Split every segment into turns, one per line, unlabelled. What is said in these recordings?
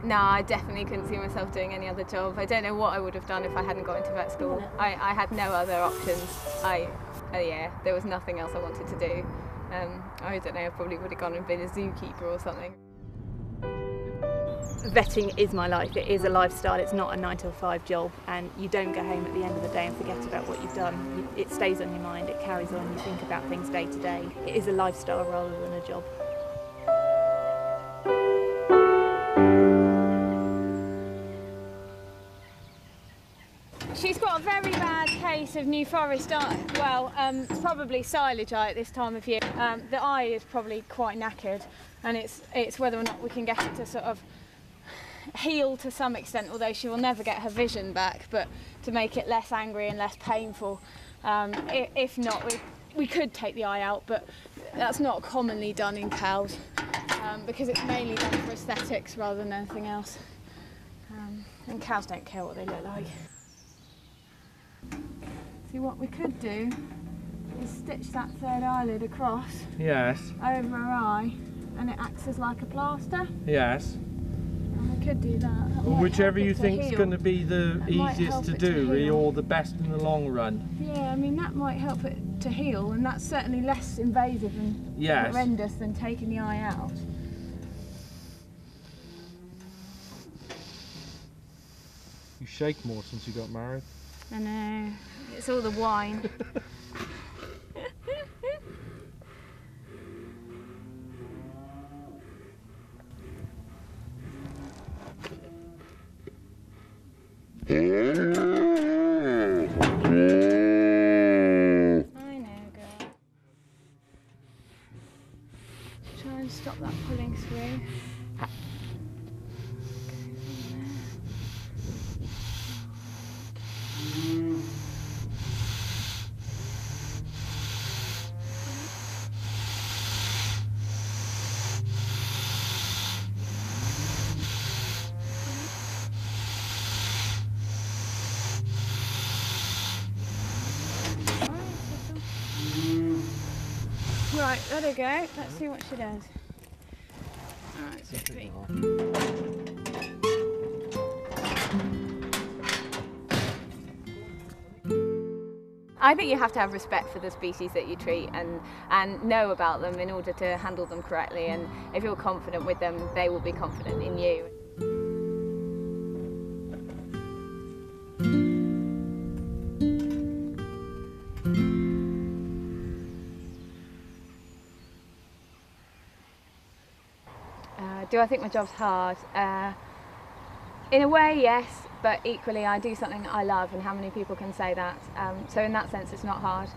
No, I definitely couldn't see myself doing any other job. I don't know what I would have done if I hadn't got into vet school. I had no other options. Yeah, there was nothing else I wanted to do. I don't know, I probably would have gone and been a zookeeper or something.
Vetting is my life. It is a lifestyle. It's not a 9 to 5 job, and you don't go home at the end of the day and forget about what you've done. It stays on your mind, it carries on, you think about things day to day. It is a lifestyle rather than a job.
She's got a very bad case of New Forest eye. Well, it's probably silage eye at this time of year. The eye is probably quite knackered, and it's whether or not we can get it to sort of heal to some extent, although she will never get her vision back, but to make it less angry and less painful. If not, we could take the eye out, but that's not commonly done in cows because it's mainly done for aesthetics rather than anything else. And cows don't care what they look like. See, what we could do is stitch that third eyelid across.
Yes.
Over her eye, and it acts as like a plaster.
Yes.
And we could do that.
Well, whichever you think is going to be the easiest to do, really, or the best in the long run.
Yeah, I mean that might help it to heal, and that's certainly less invasive and horrendous than taking the eye out.
You shake more since you got married.
I know, it's all the wine. I know, girl. Try and stop that pulling through. Right, let her go. Let's see what she does. Alright, so I think you have to have respect for the species that you treat and know about them in order to handle them correctly, and if you're confident with them, they will be confident in you. Do I think my job's hard? In a way, yes, but equally I do something I love, and how many people can say that? So in that sense it's not hard,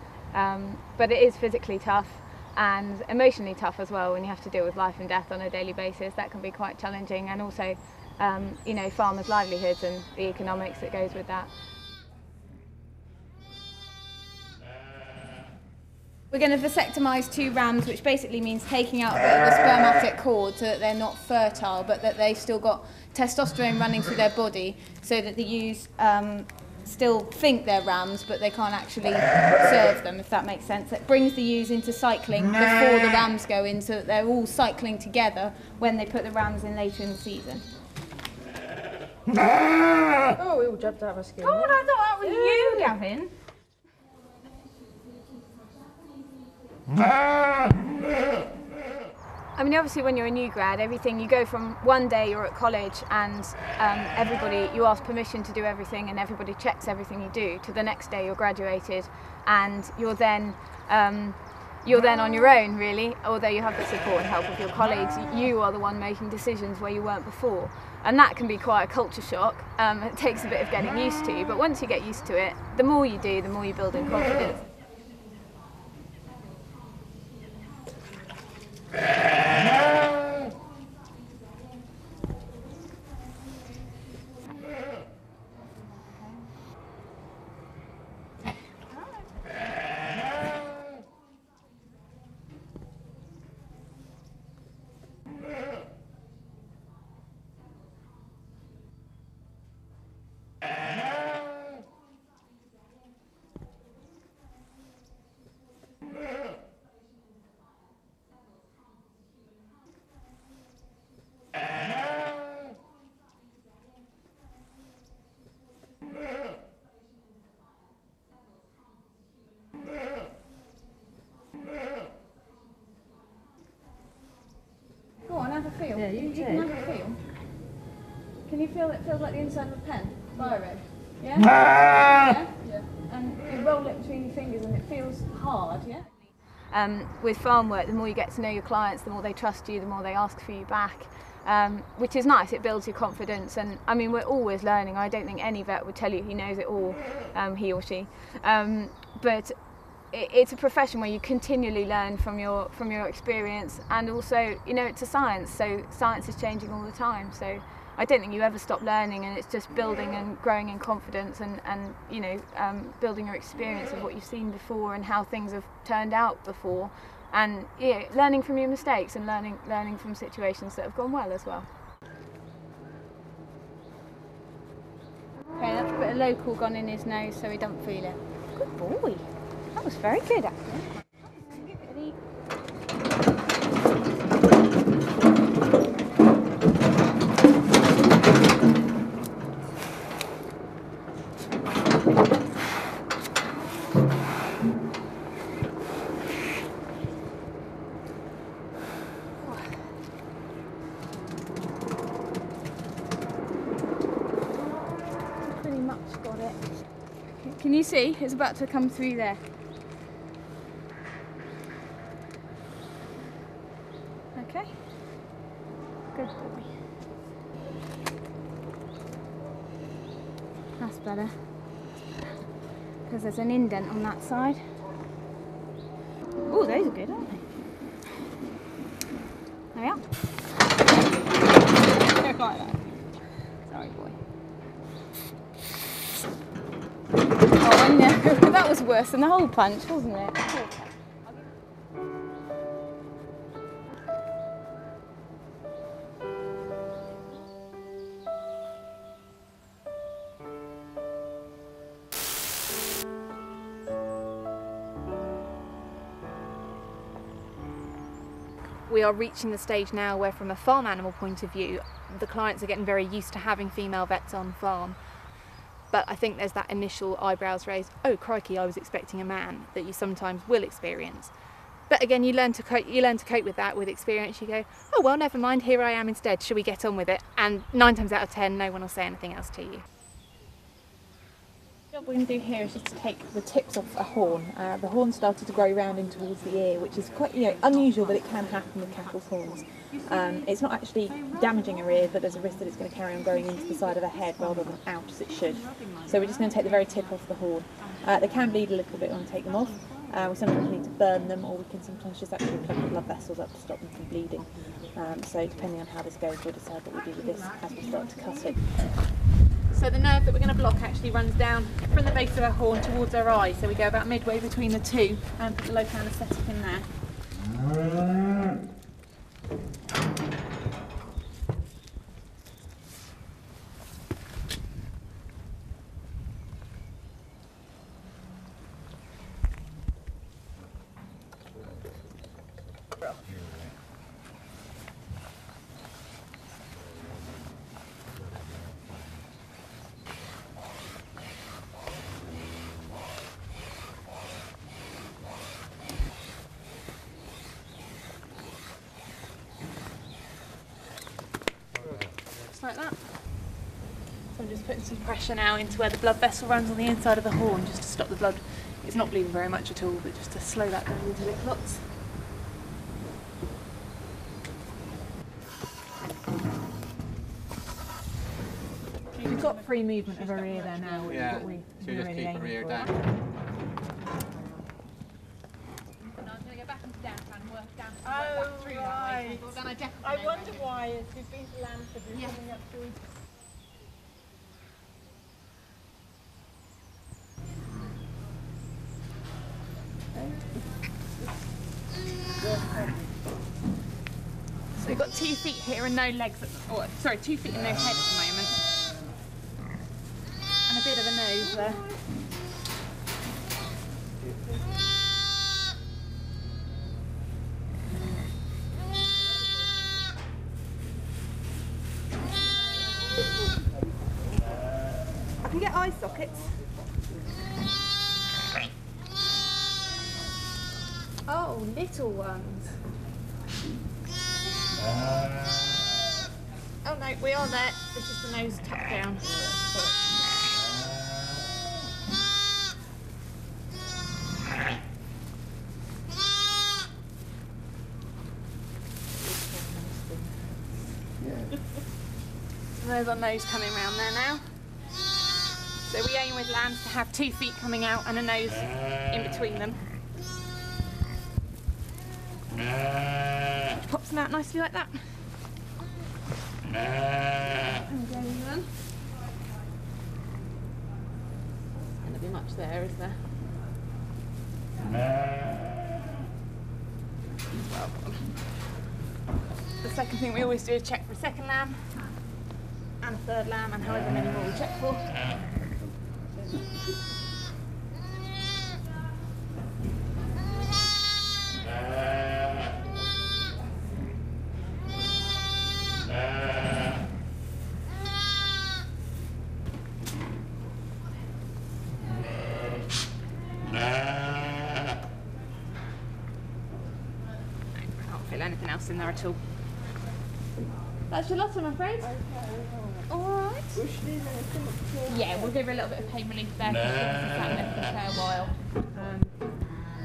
but it is physically tough and emotionally tough as well when you have to deal with life and death on a daily basis. That can be quite challenging, and also you know, farmers' livelihoods and the economics that goes with that. We're going to vasectomise 2 rams, which basically means taking out a bit of the spermatic cord so that they're not fertile, but that they've still got testosterone running through their body, so that the ewes still think they're rams, but they can't actually serve them, if that makes sense. It brings the ewes into cycling before the rams go in, so that they're all cycling together when they put the rams in later in the season.
Oh, we all jumped out of our skin.
God, I thought that was you, Gavin. I mean, obviously when you're a new grad, everything, you go from one day you're at college and you ask permission to do everything and everybody checks everything you do, to the next day you're graduated and you're then on your own, really. Although you have the support and help of your colleagues, you are the one making decisions where you weren't before, and that can be quite a culture shock. It takes a bit of getting used to, but once you get used to it, the more you do, the more you build in confidence.
you
can have a feel. Can you feel it feels like the inside of a pen? Biro. Yeah? Yeah? And you roll it between your fingers and it feels hard, yeah? With farm work, the more you get to know your clients, the more they trust you, the more they ask for you back, which is nice. It builds your confidence, and I mean, we're always learning. I don't think any vet would tell you he knows it all, he or she, but it's a profession where you continually learn from your experience, and also, you know, it's a science, so science is changing all the time, so I don't think you ever stop learning, and it's just building and growing in confidence, and you know, building your experience of what you've seen before and how things have turned out before, and yeah, learning from your mistakes and learning from situations that have gone well as well. Okay, that's a bit of local gone in his nose so he doesn't feel it. Good boy. That was very good, actually. Pretty much got it. Can you see? It's about to come through there. Okay. Good boy. That's better. Because there's an indent on that side. Oh, those are good, aren't they? There we are. Don't like that. Sorry, boy. Oh, I know. That was worse than the hole punch, wasn't it?
We are reaching the stage now where, from a farm animal point of view, the clients are getting very used to having female vets on farm. But I think there's that initial eyebrows raised, oh crikey, I was expecting a man, that you sometimes will experience. But again, you learn to cope with that with experience. You go, oh well, never mind, here I am instead, shall we get on with it? And 9 times out of 10, no one will say anything else to you.
What we're going to do here is just to take the tips off a horn. The horn started to grow round in towards the ear, which is quite unusual, but it can happen with cattle's horns. It's not actually damaging a ear, but there's a risk that it's going to carry on growing into the side of the head rather than out as it should. So we're just going to take the very tip off the horn. They can bleed a little bit when we take them off. We sometimes need to burn them, or we can sometimes just actually plug the blood vessels up to stop them from bleeding. So depending on how this goes, we'll decide what we do with this as we start to cut it. So the nerve that we're going to block actually runs down from the base of our horn towards our eye. So we go about midway between the two and put the local anaesthetic in there. Like that. So I'm just putting some pressure now into where the blood vessel runs on the inside of the horn, just to stop the blood. It's not bleeding very much at all, but just to slow that down until it clots. We've got free movement of her ear there now, which is what we really aim for.
Down.
Oh, right. I wonder why, if you've been to Lanford, you're coming up through.
So we've got 2 feet here and no legs, or sorry, 2 feet and no head at the moment. And a bit of a nose there. I can get eye sockets. Oh, little ones. Oh no, we are there. It's just the nose tucked down. So there's our nose coming round there now. So we aim with lambs to have 2 feet coming out and a nose in between them. Which pops them out nicely like that. There's going to be much there, is there? Well done. The second thing we always do is check for a second lamb and a third lamb, and however many more we check for. Anything else in there at all? That's your lot, I'm afraid. Okay. Alright. Yeah, we'll give her a little bit of pain relief there because she's sat there for a fair while.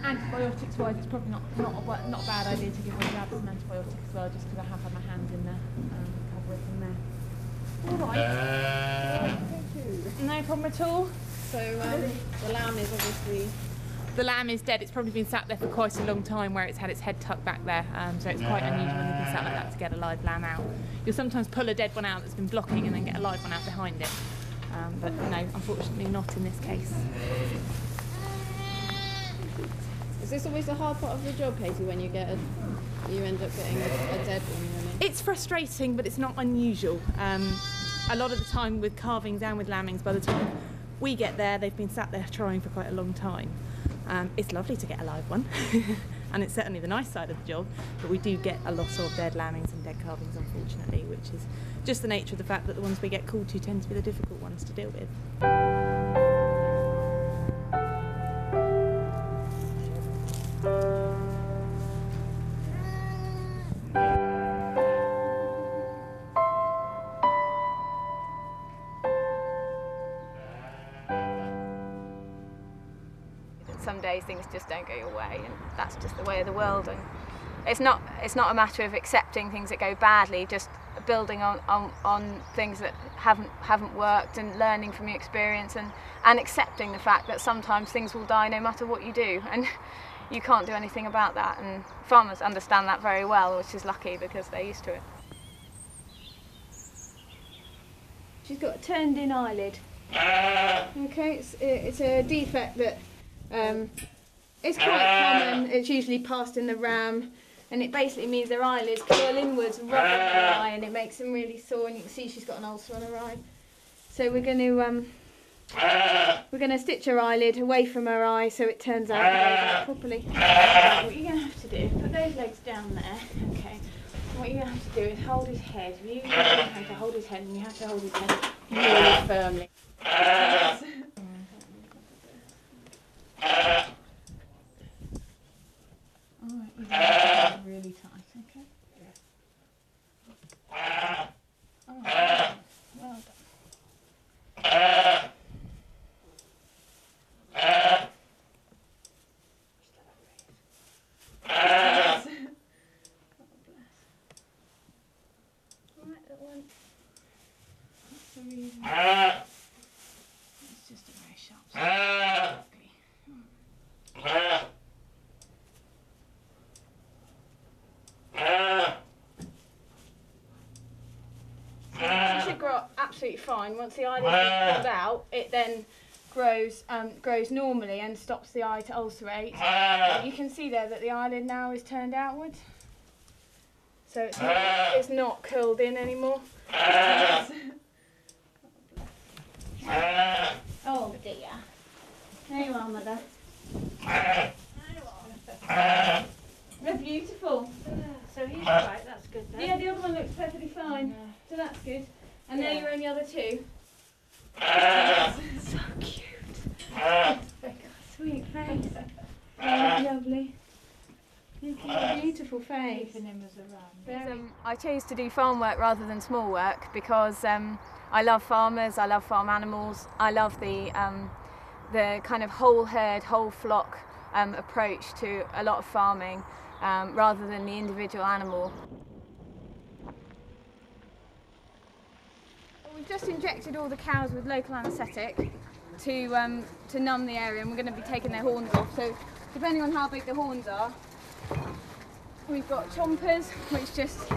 Antibiotics wise, it's probably not a bad idea to give her jabs and antibiotics as well, just because I have had my hands in there, cover it in there. Alright. No problem at all.
So the lamb is obviously...
The lamb is dead. It's probably been sat there for quite a long time where it's had its head tucked back there, so it's quite unusual when you've been sat like that to get a live lamb out. You'll sometimes pull a dead one out that's been blocking and then get a live one out behind it, but no, unfortunately not in this case.
Is this always the hard part of the job, Katie, when you end up getting a dead one?
It's frustrating, but it's not unusual. A lot of the time with calvings and with lambings, by the time we get there, they've been sat there trying for quite a long time. It's lovely to get a live one, and it's certainly the nice side of the job, but we do get a lot of dead lambings and dead calvings, unfortunately, which is just the nature of the fact that the ones we get called to tend to be the difficult ones to deal with.
Some days things just don't go your way, and that's just the way of the world. And it's not a matter of accepting things that go badly, just building on things that haven't worked and learning from your experience, and accepting the fact that sometimes things will die no matter what you do, and you can't do anything about that. And farmers understand that very well, which is lucky because they're used to it. She's got a turned in eyelid. Okay, it's a defect that it's quite common. It's usually passed in the ram, and it basically means their eyelids curl inwards, rub on their eye, and it makes them really sore. And you can see she's got an ulcer on her eye. So we're going to stitch her eyelid away from her eye so it turns out properly. Right, what you're going to have to do, put those legs down there. Okay. What you're going to have to do is hold his head. You have to hold his head, and you have to hold his head really firmly. Alright, really tight, okay? Oh, well done. Alright, that one. That's the reason. It's just a very sharp side. It should grow absolutely fine. Once the eyelid is pulled out, it then grows normally and stops the eye to ulcerate. You can see there that the eyelid now is turned outwards, so it's not curled in anymore. Oh dear. There you are, Mother. They're beautiful.
So he's right, that's good then.
Yeah, the other one looks perfectly fine. Yeah. So that's good. And there you're only other two. So cute. Sweet face. Oh, lovely. You're beautiful. beautiful face. I chose to do farm work rather than small work because I love farmers, I love farm animals, I love the kind of whole herd, whole flock approach to a lot of farming rather than the individual animal. We've just injected all the cows with local anaesthetic to numb the area, and we're going to be taking their horns off. So depending on how big the horns are, we've got chompers, which just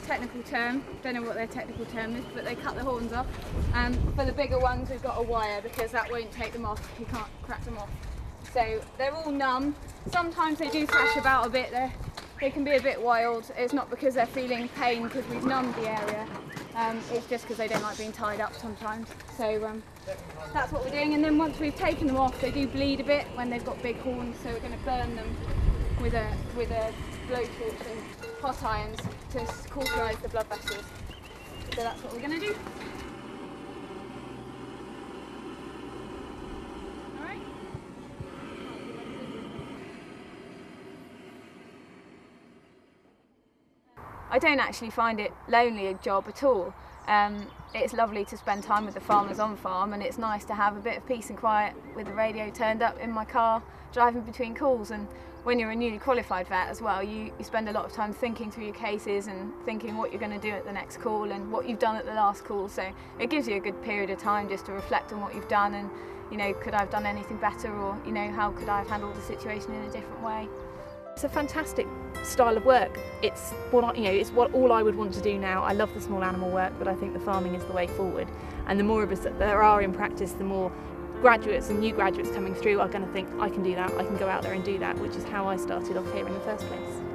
technical term, don't know what their technical term is, but they cut the horns off. For the bigger ones we've got a wire because that won't take them off, you can't crack them off. So they're all numb. Sometimes they do thrash about a bit, they can be a bit wild. It's not because they're feeling pain because we've numbed the area, it's just because they don't like being tied up sometimes. So that's what we're doing, and then once we've taken them off they do bleed a bit when they've got big horns, so we're going to burn them with a blowtorch and hot irons to cauterise the blood vessels. So that's what we're going to do. Alright. I don't actually find it lonely a job at all. It's lovely to spend time with the farmers on farm, and it's nice to have a bit of peace and quiet with the radio turned up in my car driving between calls. And when you're a newly qualified vet as well, you spend a lot of time thinking through your cases and thinking what you're going to do at the next call and what you've done at the last call, so it gives you a good period of time just to reflect on what you've done and, you know, could I have done anything better, or, you know, how could I have handled the situation in a different way.
It's a fantastic style of work. It's what all I would want to do now. I love the small animal work, but I think the farming is the way forward. And the more of us that there are in practice, the more graduates and new graduates coming through are going to think, I can do that, I can go out there and do that, which is how I started off here in the first place.